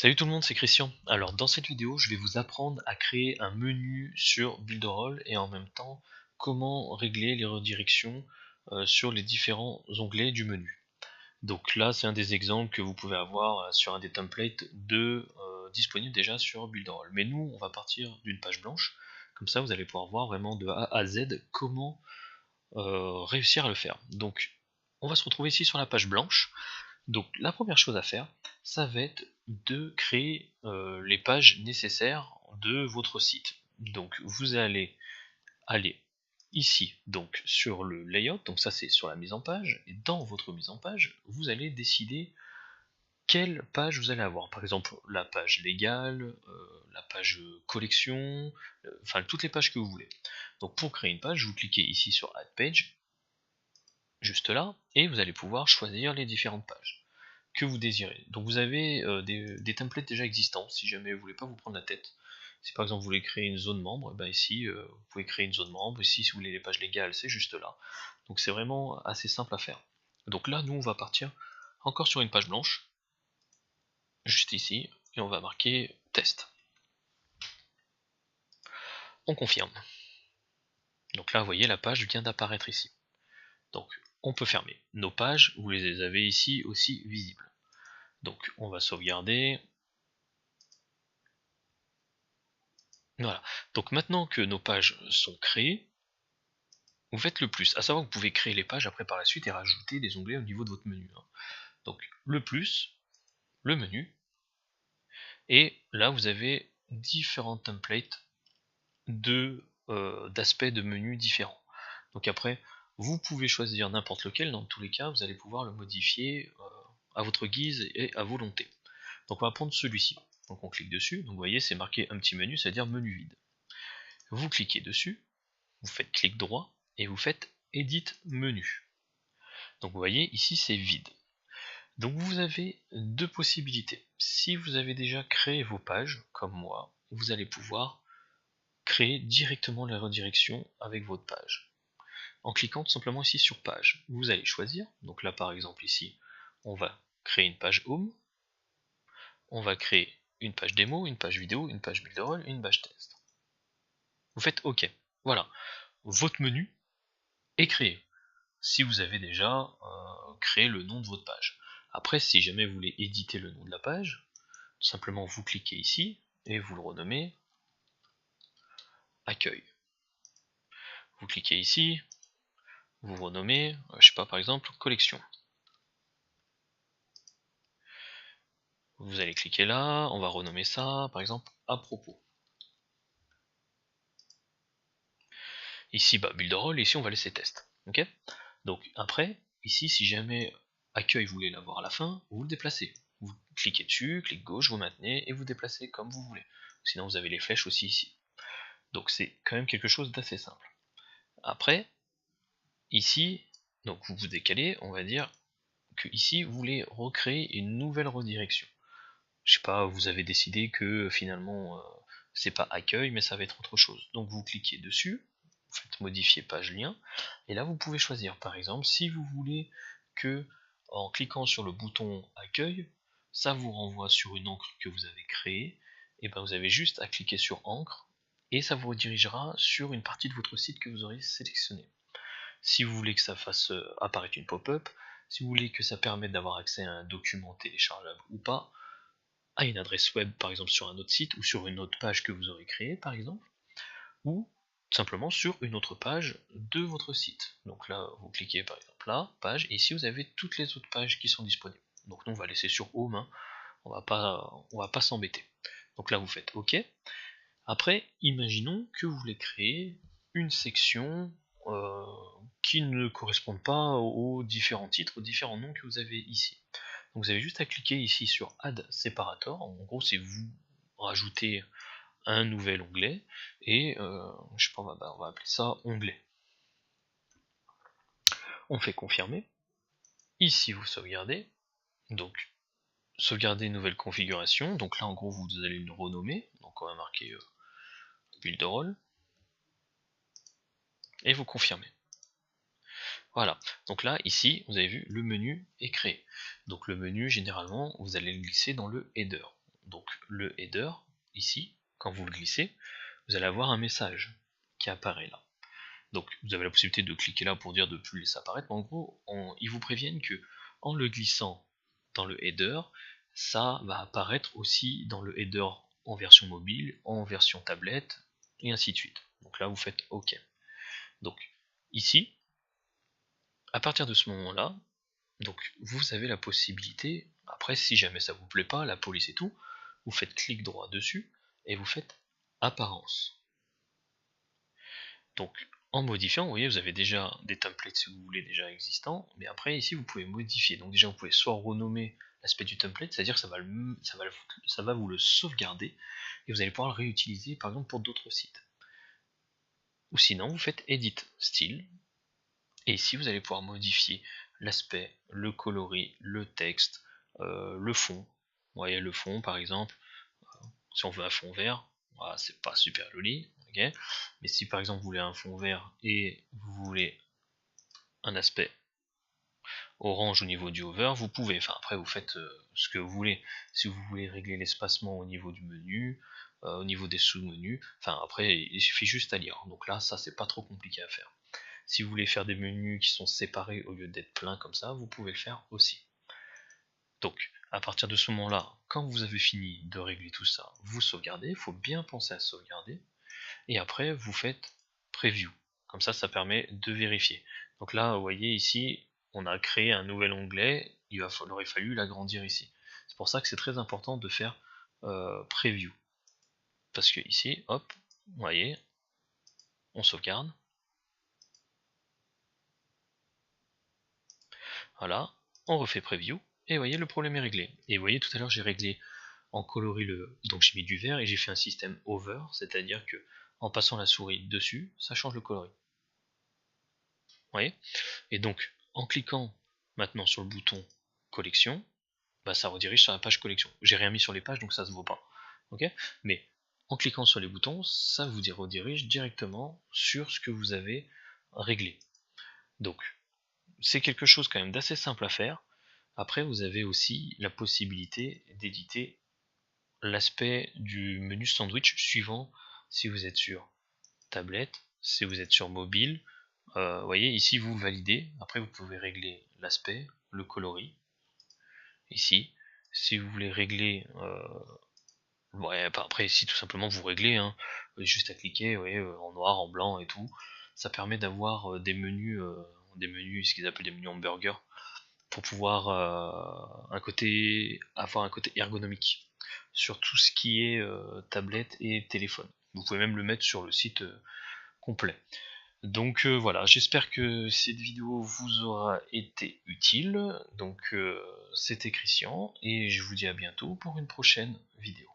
Salut tout le monde, c'est Christian. Alors dans cette vidéo, je vais vous apprendre à créer un menu sur Builderall et en même temps comment régler les redirections sur les différents onglets du menu. Donc là, c'est un des exemples que vous pouvez avoir sur un des templates disponibles déjà sur Builderall. Mais nous, on va partir d'une page blanche. Comme ça, vous allez pouvoir voir vraiment de A à Z comment réussir à le faire. Donc on va se retrouver ici sur la page blanche. Donc la première chose à faire, ça va être de créer les pages nécessaires de votre site. Donc vous allez aller ici donc sur le layout, donc ça c'est sur la mise en page, et dans votre mise en page, vous allez décider quelle page vous allez avoir. Par exemple la page légale, la page collection, enfin toutes les pages que vous voulez. Donc pour créer une page, vous cliquez ici sur Add Page, juste là, et vous allez pouvoir choisir les différentes pages que vous désirez. Donc vous avez des templates déjà existants, si jamais vous voulez pas vous prendre la tête. Si par exemple vous voulez créer une zone membre, ben ici vous pouvez créer une zone membre, ici si vous voulez les pages légales, c'est juste là. Donc c'est vraiment assez simple à faire. Donc là nous on va partir encore sur une page blanche, juste ici, et on va marquer test. On confirme. Donc là vous voyez la page vient d'apparaître ici. Donc on peut fermer. Nos pages, vous les avez ici aussi visibles. Donc on va sauvegarder. Voilà. Donc maintenant que nos pages sont créées, vous faites le plus. À savoir que vous pouvez créer les pages après par la suite et rajouter des onglets au niveau de votre menu. Donc le plus, le menu, et là vous avez différents templates d'aspects de menu différents. Donc après, vous pouvez choisir n'importe lequel, dans tous les cas, vous allez pouvoir le modifier à votre guise et à volonté. Donc on va prendre celui-ci. Donc on clique dessus, donc vous voyez c'est marqué un petit menu, c'est-à-dire menu vide. Vous cliquez dessus, vous faites clic droit, et vous faites Edit menu. Donc vous voyez ici c'est vide. Donc vous avez deux possibilités. Si vous avez déjà créé vos pages, comme moi, vous allez pouvoir créer directement la redirection avec votre page. En cliquant tout simplement ici sur page, vous allez choisir, donc là par exemple ici, on va créer une page home, on va créer une page démo, une page vidéo, une page builderall, une page test. Vous faites OK. Voilà, votre menu est créé. Si vous avez déjà créé le nom de votre page. Après, si jamais vous voulez éditer le nom de la page, tout simplement vous cliquez ici et vous le renommez accueil. Vous cliquez ici, vous renommez, je sais pas, par exemple, collection. Vous allez cliquer là, on va renommer ça, par exemple, à propos. Ici, bah, builderall, ici on va laisser test. Ok. Donc après, ici, si jamais accueil vous voulez l'avoir à la fin, vous le déplacez. Vous cliquez dessus, clic gauche, vous maintenez et vous déplacez comme vous voulez. Sinon vous avez les flèches aussi ici. Donc c'est quand même quelque chose d'assez simple. Après, ici, donc vous vous décalez, on va dire que ici vous voulez recréer une nouvelle redirection. Je sais pas, vous avez décidé que finalement c'est pas accueil mais ça va être autre chose. Donc vous cliquez dessus, vous faites modifier page lien, et là vous pouvez choisir par exemple si vous voulez que en cliquant sur le bouton accueil, ça vous renvoie sur une encre que vous avez créée, et ben vous avez juste à cliquer sur encre et ça vous redirigera sur une partie de votre site que vous aurez sélectionné. Si vous voulez que ça fasse apparaître une pop-up, si vous voulez que ça permette d'avoir accès à un document téléchargeable ou pas, à une adresse web par exemple sur un autre site ou sur une autre page que vous aurez créée par exemple, ou simplement sur une autre page de votre site. Donc là vous cliquez par exemple là, page, et ici vous avez toutes les autres pages qui sont disponibles. Donc nous on va laisser sur home, hein. on va pas s'embêter. Donc là vous faites OK. Après, imaginons que vous voulez créer une section qui ne correspond pas aux différents titres, aux différents noms que vous avez ici. Donc vous avez juste à cliquer ici sur Add Separator. En gros, c'est vous rajoutez un nouvel onglet et je sais pas, on va appeler ça onglet. On fait confirmer. Ici, vous sauvegardez. Donc sauvegarder nouvelle configuration. Donc là, en gros, vous allez le renommer. Donc on va marquer builderall. Et vous confirmez. Voilà, donc là, ici, vous avez vu, le menu est créé. Donc le menu, généralement, vous allez le glisser dans le header. donc le header, ici, quand vous le glissez, vous allez avoir un message qui apparaît là. Donc vous avez la possibilité de cliquer là pour dire de ne plus laisser apparaître, mais en gros, ils vous préviennent que en le glissant dans le header, ça va apparaître aussi dans le header en version mobile, en version tablette, et ainsi de suite. Donc là, vous faites OK. Donc ici, à partir de ce moment-là, donc vous avez la possibilité, après si jamais ça vous plaît pas, la police et tout, vous faites clic droit dessus, et vous faites apparence. Donc en modifiant, vous voyez, vous avez déjà des templates si vous voulez déjà existants, mais après ici vous pouvez modifier. Donc déjà vous pouvez soit renommer l'aspect du template, c'est-à-dire que ça va vous le sauvegarder, et vous allez pouvoir le réutiliser par exemple pour d'autres sites. Ou sinon vous faites Edit Style, et ici vous allez pouvoir modifier l'aspect, le coloris, le texte, le fond. Vous voyez le fond par exemple, si on veut un fond vert, voilà, c'est pas super joli, okay. Mais si par exemple vous voulez un fond vert et vous voulez un aspect orange au niveau du hover, vous pouvez, enfin après vous faites ce que vous voulez. Si vous voulez régler l'espacement au niveau du menu, au niveau des sous-menus, enfin après il suffit juste à lire. Donc là ça c'est pas trop compliqué à faire. Si vous voulez faire des menus qui sont séparés au lieu d'être pleins comme ça, vous pouvez le faire aussi. Donc à partir de ce moment-là, quand vous avez fini de régler tout ça, vous sauvegardez, il faut bien penser à sauvegarder, et après vous faites Preview. Comme ça permet de vérifier. Donc là, vous voyez ici, on a créé un nouvel onglet, il aurait fallu l'agrandir ici. C'est pour ça que c'est très important de faire Preview. Parce que ici, hop, vous voyez, on sauvegarde. Voilà, on refait Preview, et vous voyez, le problème est réglé. Et vous voyez, tout à l'heure, j'ai réglé en coloris donc j'ai mis du vert, et j'ai fait un système over, c'est-à-dire que en passant la souris dessus, ça change le coloris. Vous voyez? Et donc, en cliquant maintenant sur le bouton collection, bah, ça redirige sur la page collection. J'ai rien mis sur les pages, donc ça se voit pas. Okay, mais en cliquant sur les boutons, ça vous redirige directement sur ce que vous avez réglé. Donc, c'est quelque chose quand même d'assez simple à faire. Après, vous avez aussi la possibilité d'éditer l'aspect du menu sandwich suivant si vous êtes sur tablette, si vous êtes sur mobile. Vous voyez, ici vous validez, après vous pouvez régler l'aspect, le coloris, ici. Si vous voulez régler, ouais, après ici tout simplement vous réglez, hein, juste à cliquer, vous voyez, en noir, en blanc et tout. Ça permet d'avoir des menus, ce qu'ils appellent des menus hamburger, pour pouvoir avoir un côté ergonomique sur tout ce qui est tablette et téléphone. Vous pouvez même le mettre sur le site complet. Donc voilà, j'espère que cette vidéo vous aura été utile. Donc c'était Christian et je vous dis à bientôt pour une prochaine vidéo.